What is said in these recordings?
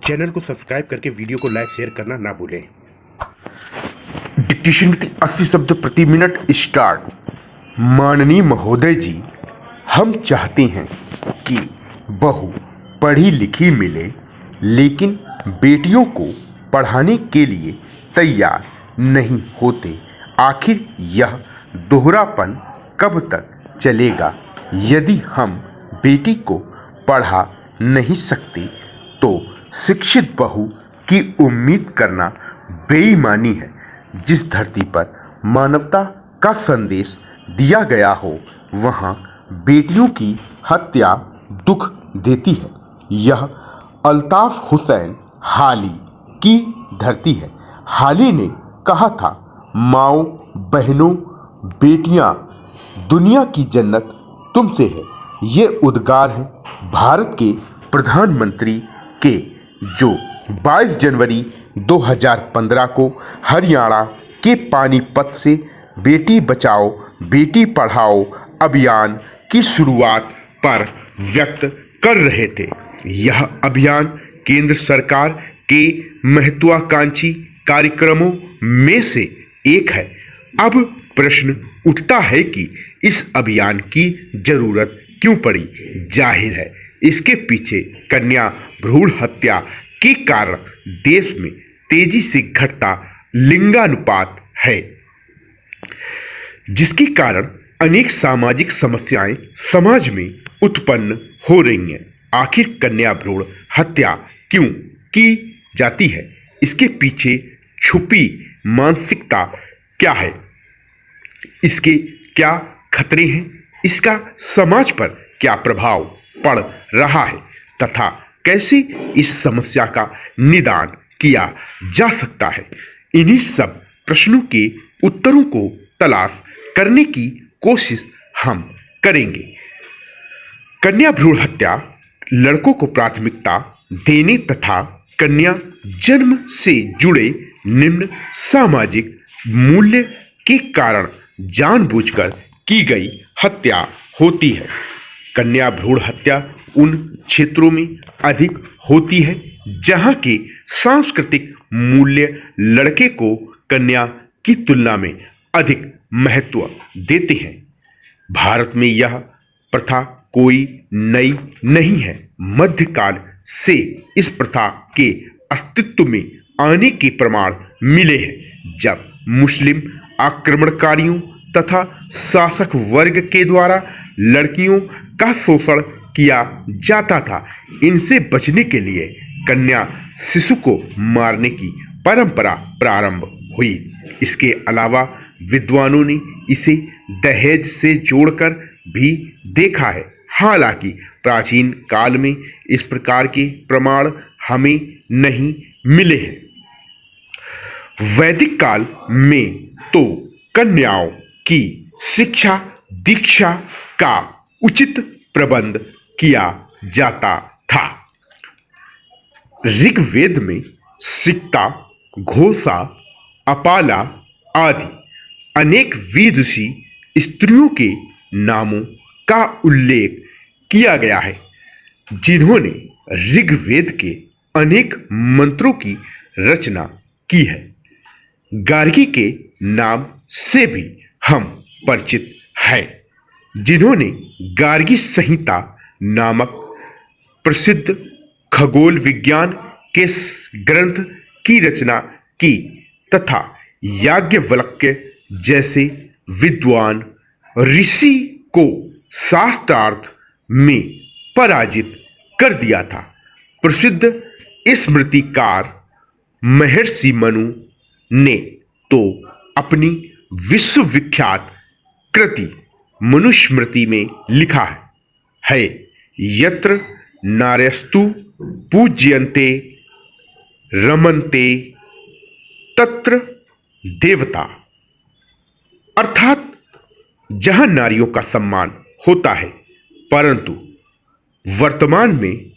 Channel को subscribe करके video को लाइक शेयर करना ना भूलें। डिक्टेशन की 80 शब्द प्रति मिनट स्टार्ट। माननीय महोदय जी, हम चाहते हैं कि बहू पढ़ी लिखी मिले, लेकिन बेटियों को पढ़ाने के लिए तैयार नहीं होते। आखिर यह दोहरापन कब तक चलेगा? यदि हम बेटी को पढ़ा नहीं सकते तो शिक्षित बहू की उम्मीद करना बेईमानी है। जिस धरती पर मानवता का संदेश दिया गया हो, वहाँ बेटियों की हत्या दुख देती है। यह अल्ताफ हुसैन हाली की धरती है। हाली ने कहा था, माओ बहनों बेटियां, दुनिया की जन्नत तुमसे है। ये उद्गार है भारत के प्रधानमंत्री के, जो 22 जनवरी 2015 को हरियाणा के पानीपत से बेटी बचाओ बेटी पढ़ाओ अभियान की शुरुआत पर व्यक्त कर रहे थे। यह अभियान केंद्र सरकार के महत्वाकांक्षी कार्यक्रमों में से एक है। अब प्रश्न उठता है कि इस अभियान की जरूरत क्यों पड़ी? जाहिर है, इसके पीछे कन्या भ्रूण हत्या के कारण देश में तेजी से घटता लिंगानुपात है, जिसके कारण अनेक सामाजिक समस्याएं समाज में उत्पन्न हो रही हैं। आखिर कन्या भ्रूण हत्या क्यों की जाती है? इसके पीछे छुपी मानसिकता क्या है? इसके क्या खतरे हैं? इसका समाज पर क्या प्रभाव पड़ रहा है तथा कैसे इस समस्या का निदान किया जा सकता है? इन्हीं सब प्रश्नों के उत्तरों को तलाश करने की कोशिश हम करेंगे। कन्या भ्रूण हत्या लड़कों को प्राथमिकता देने तथा कन्या जन्म से जुड़े निम्न सामाजिक मूल्य के कारण जानबूझकर की गई हत्या होती है। कन्या भ्रूण हत्या उन क्षेत्रों में अधिक होती है जहां के सांस्कृतिक मूल्य लड़के को कन्या की तुलना में अधिक महत्व देते हैं। भारत में यह प्रथा कोई नई नहीं है। मध्यकाल से इस प्रथा के अस्तित्व में आने के प्रमाण मिले हैं। जब मुस्लिम आक्रमणकारियों तथा शासक वर्ग के द्वारा लड़कियों का शोषण किया जाता था, इनसे बचने के लिए कन्या शिशु को मारने की परंपरा प्रारंभ हुई। इसके अलावा विद्वानों ने इसे दहेज से जोड़कर भी देखा है। हालांकि प्राचीन काल में इस प्रकार के प्रमाण हमें नहीं मिले हैं। वैदिक काल में तो कन्याओं की शिक्षा दीक्षा का उचित प्रबंध किया जाता था। ऋग्वेद में सिक्ता, घोषा, अपाला आदि अनेक विदुषी स्त्रियों के नामों का उल्लेख किया गया है, जिन्होंने ऋग्वेद के अनेक मंत्रों की रचना की है। गार्गी के नाम से भी हम परिचित हैं, जिन्होंने गार्गी संहिता नामक प्रसिद्ध खगोल विज्ञान के ग्रंथ की रचना की तथा याज्ञवल्क्य जैसे विद्वान ऋषि को शास्त्रार्थ में पराजित कर दिया था। प्रसिद्ध स्मृतिकार महर्षि मनु ने तो अपनी विश्वविख्यात कृति मनुस्मृति में लिखा है, यत्र नार्यस्तु पूज्यन्ते रमन्ते तत्र देवता। अर्थात जहां नारियों का सम्मान होता है, परंतु वर्तमान में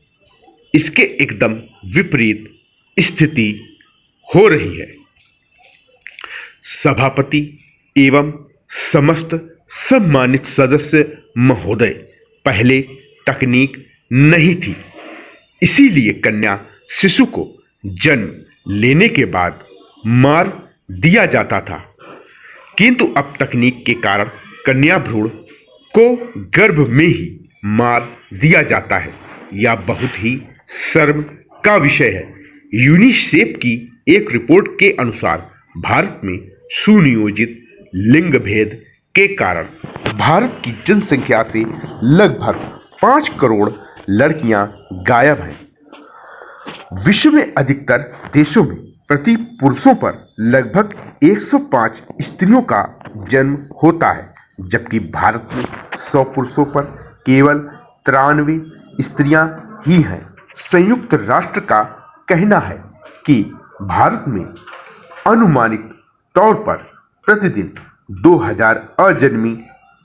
इसके एकदम विपरीत स्थिति हो रही है। सभापति एवं समस्त सम्मानित सदस्य महोदय, पहले तकनीक नहीं थी, इसीलिए कन्या शिशु को जन्म लेने के बाद मार दिया जाता था, किंतु अब तकनीक के कारण कन्या भ्रूण को गर्भ में ही मार दिया जाता है। यह बहुत ही शर्म का विषय है। यूनिसेफ की एक रिपोर्ट के अनुसार भारत में सुनियोजित लिंग भेद के कारण भारत की जनसंख्या से लगभग 5 करोड़ लड़कियां गायब हैं। विश्व में अधिकतर देशों में प्रति पुरुषों पर लगभग 105 स्त्रियों का जन्म होता है, जबकि भारत में 100 पुरुषों पर केवल 93 स्त्रियां ही हैं। संयुक्त राष्ट्र का कहना है कि भारत में अनुमानित तौर पर प्रतिदिन 2000 अजन्मी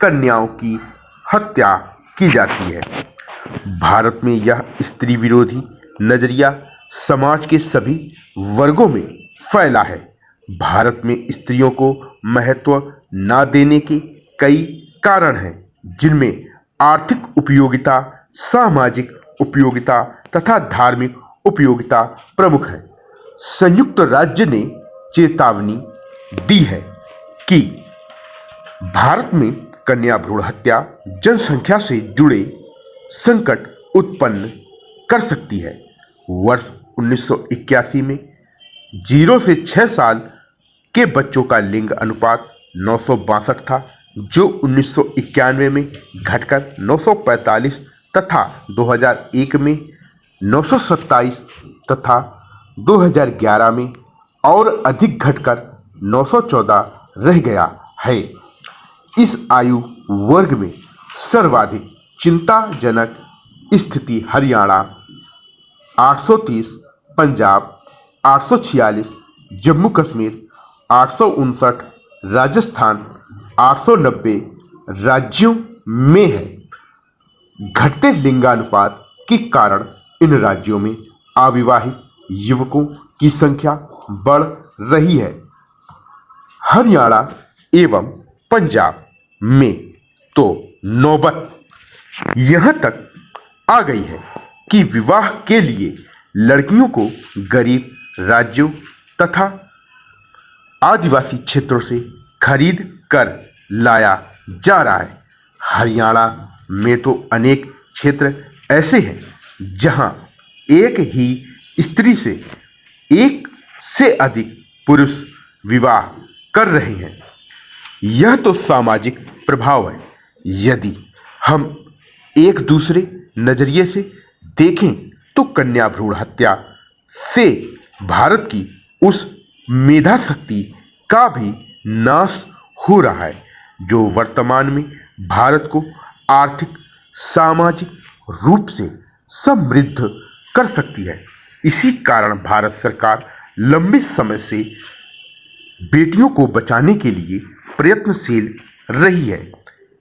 कन्याओं की हत्या की जाती है। भारत में यह स्त्री विरोधी नजरिया समाज के सभी वर्गों में फैला है। भारत में स्त्रियों को महत्व न देने के कई कारण हैं, जिनमें आर्थिक उपयोगिता, सामाजिक उपयोगिता तथा धार्मिक उपयोगिता प्रमुख है। संयुक्त राज्य ने चेतावनी दी है कि भारत में कन्या भ्रूण हत्या जनसंख्या से जुड़े संकट उत्पन्न कर सकती है। वर्ष 1981 में 0 से 6 साल के बच्चों का लिंग अनुपात 962 था, जो 1991 में घटकर 945 तथा 2001 में 927 तथा 2011 में और अधिक घटकर 914 रह गया है। इस आयु वर्ग में सर्वाधिक चिंताजनक स्थिति हरियाणा 830, पंजाब 846, जम्मू कश्मीर 859, राजस्थान 890 राज्यों में है। घटते लिंगानुपात के कारण इन राज्यों में अविवाहित युवकों की संख्या बढ़ रही है। हरियाणा एवं पंजाब में तो नौबत यहां तक आ गई है कि विवाह के लिए लड़कियों को गरीब राज्यों तथा आदिवासी क्षेत्रों से खरीद कर लाया जा रहा है। हरियाणा में तो अनेक क्षेत्र ऐसे हैं जहां एक ही स्त्री से एक से अधिक पुरुष विवाह कर रहे हैं। यह तो सामाजिक प्रभाव है। यदि हम एक दूसरे नजरिए से देखें तो कन्या भ्रूण हत्या से भारत की उस मेधा शक्ति का भी नाश हो रहा है, जो वर्तमान में भारत को आर्थिक सामाजिक रूप से समृद्ध कर सकती है। इसी कारण भारत सरकार लंबे समय से बेटियों को बचाने के लिए प्रयत्नशील रही है।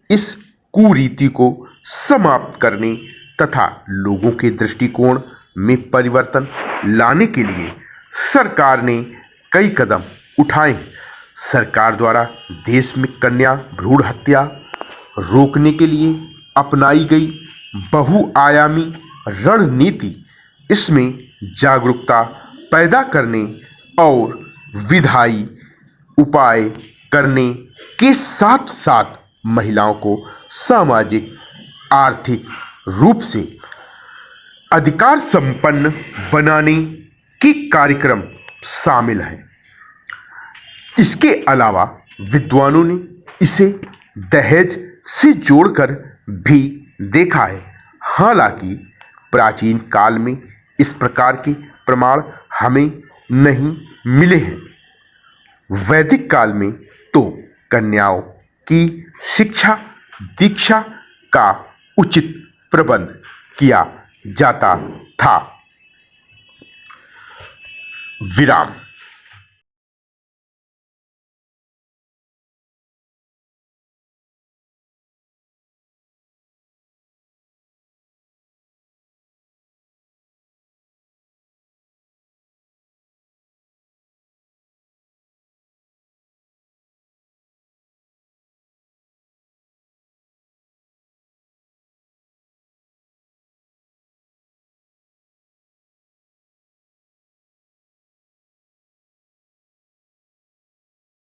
इस कुरीति को समाप्त करने तथा लोगों के दृष्टिकोण में परिवर्तन लाने के लिए सरकार ने कई कदम उठाए हैं। सरकार द्वारा देश में कन्या भ्रूण हत्या रोकने के लिए अपनाई गई बहुआयामी रणनीति, इसमें जागरूकता पैदा करने और विधायी उपाय करने के साथ साथ महिलाओं को सामाजिक आर्थिक रूप से अधिकार संपन्न बनाने के कार्यक्रम शामिल हैं। इसके अलावा विद्वानों ने इसे दहेज से जोड़कर भी देखा है। हालांकि प्राचीन काल में इस प्रकार के प्रमाण हमें नहीं मिले हैं। वैदिक काल में तो कन्याओं की शिक्षा दीक्षा का उचित प्रबंध किया जाता था। विराम।